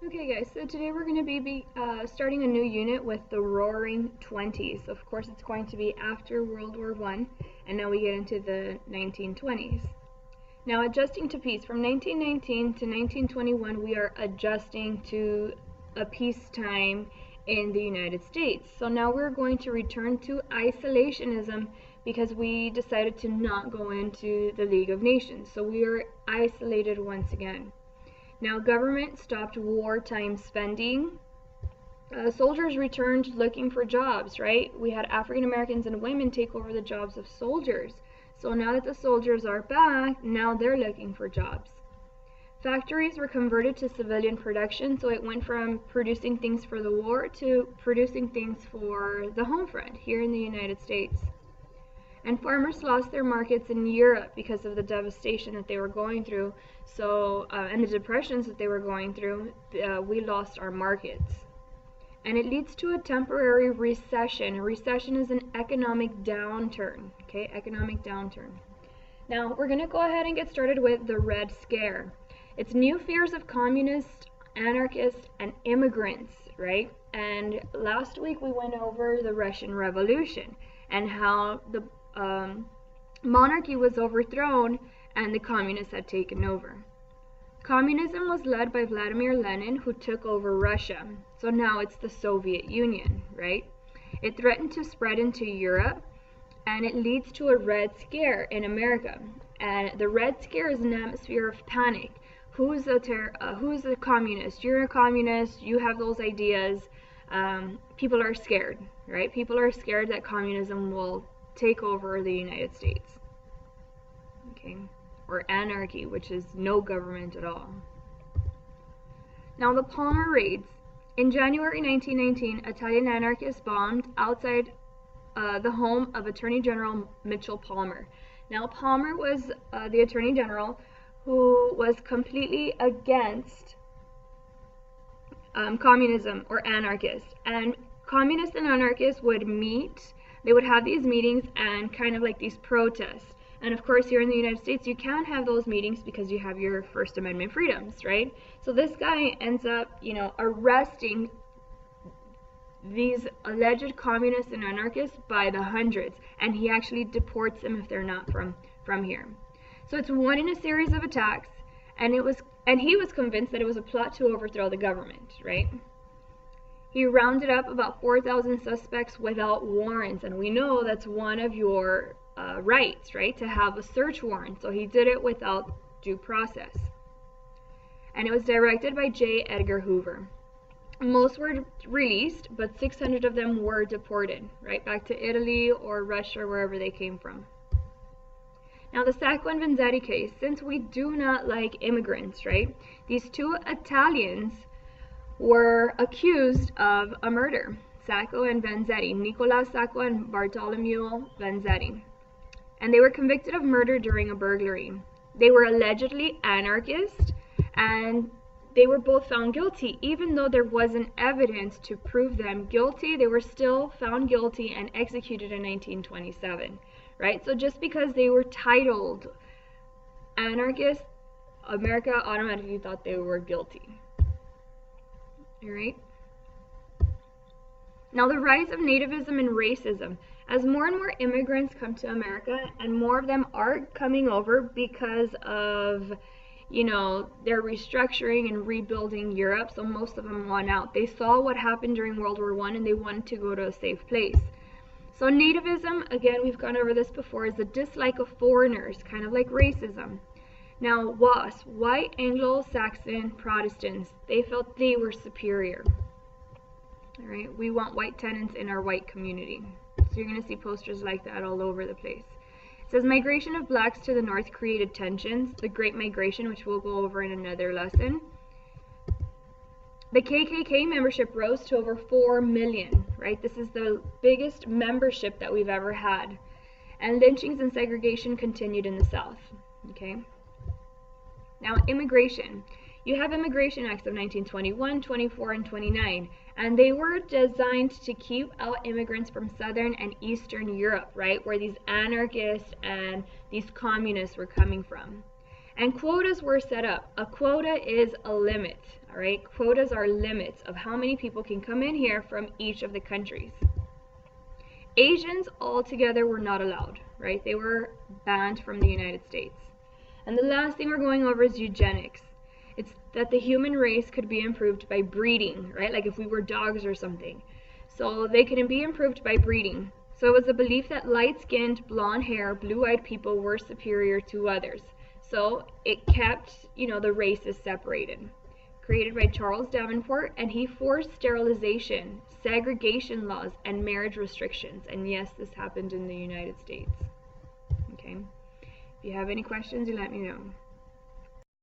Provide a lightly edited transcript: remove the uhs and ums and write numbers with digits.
Okay guys, so today we're going to be starting a new unit with the Roaring Twenties. Of course it's going to be after World War I, and now we get into the 1920s. Now adjusting to peace. From 1919 to 1921 we are adjusting to a peacetime in the United States. So now we're going to return to isolationism because we decided to not go into the League of Nations. So we are isolated once again. Now, government stopped wartime spending. Soldiers returned looking for jobs, right? We had African Americans and women take over the jobs of soldiers. So now that the soldiers are back, now they're looking for jobs. Factories were converted to civilian production, so it went from producing things for the war to producing things for the home front here in the United States. And farmers lost their markets in Europe because of the devastation that they were going through. So, and the depressions that they were going through, we lost our markets. And it leads to a temporary recession. A recession is an economic downturn, okay? Economic downturn. Now, we're going to go ahead and get started with the Red Scare. It's new fears of communists, anarchists, and immigrants, right? And last week we went over the Russian Revolution and how the monarchy was overthrown and the communists had taken over. Communism was led by Vladimir Lenin, who took over Russia. So now it's the Soviet Union, right? It threatened to spread into Europe, and it leads to a Red Scare in America. And the Red Scare is an atmosphere of panic. Who's a communist? You're a communist. You have those ideas. People are scared, right? People are scared that communism will take over the United States, okay, or anarchy, which is no government at all. Now the Palmer raids. In January 1919, Italian anarchists bombed outside the home of Attorney General Mitchell Palmer. Now Palmer was the Attorney General who was completely against communism or anarchists, and communists and anarchists would meet. They would have these meetings and kind of like these protests. And of course, here in the United States, you can't have those meetings because you have your First Amendment freedoms, right? So this guy ends up, arresting these alleged communists and anarchists by the hundreds, and he actually deports them if they're not from here. So it's one in a series of attacks, and he was convinced that it was a plot to overthrow the government, right? He rounded up about 4,000 suspects without warrants, and we know that's one of your rights, right, to have a search warrant. So he did it without due process. And it was directed by J. Edgar Hoover. Most were released, but 600 of them were deported, right, back to Italy or Russia or wherever they came from. Now the Sacco and Vanzetti case, since we do not like immigrants, right, these two Italians were accused of a murder. Sacco and Vanzetti, Nicola Sacco and Bartolomeo Vanzetti. And they were convicted of murder during a burglary. They were allegedly anarchists, and they were both found guilty. Even though there wasn't evidence to prove them guilty, they were still found guilty and executed in 1927, right? So just because they were titled anarchists, America automatically thought they were guilty. All right. Now the rise of nativism and racism. As more and more immigrants come to America, and more of them are coming over because of, they're restructuring and rebuilding Europe, so most of them want out. They saw what happened during World War I and they wanted to go to a safe place. So nativism, again, we've gone over this before, is a dislike of foreigners, kind of like racism. Now, WASP, white Anglo-Saxon Protestants, they felt they were superior. All right, we want white tenants in our white community. So you're going to see posters like that all over the place. It says migration of blacks to the north created tensions, the Great Migration, which we'll go over in another lesson. The KKK membership rose to over 4 million, right? This is the biggest membership that we've ever had. And lynchings and segregation continued in the South, okay? Now, immigration. You have Immigration Acts of 1921, 24, and 29, and they were designed to keep out immigrants from Southern and Eastern Europe, right, where these anarchists and these communists were coming from. And quotas were set up. A quota is a limit, all right? Quotas are limits of how many people can come in here from each of the countries. Asians altogether were not allowed, right? They were banned from the United States. And the last thing we're going over is eugenics. It's that the human race could be improved by breeding, right? Like if we were dogs or something. So they can be improved by breeding. So it was a belief that light-skinned, blonde-haired, blue-eyed people were superior to others. So it kept, the races separated. Created by Charles Davenport, and he forced sterilization, segregation laws, and marriage restrictions. And yes, this happened in the United States. Okay. If you have any questions, you let me know.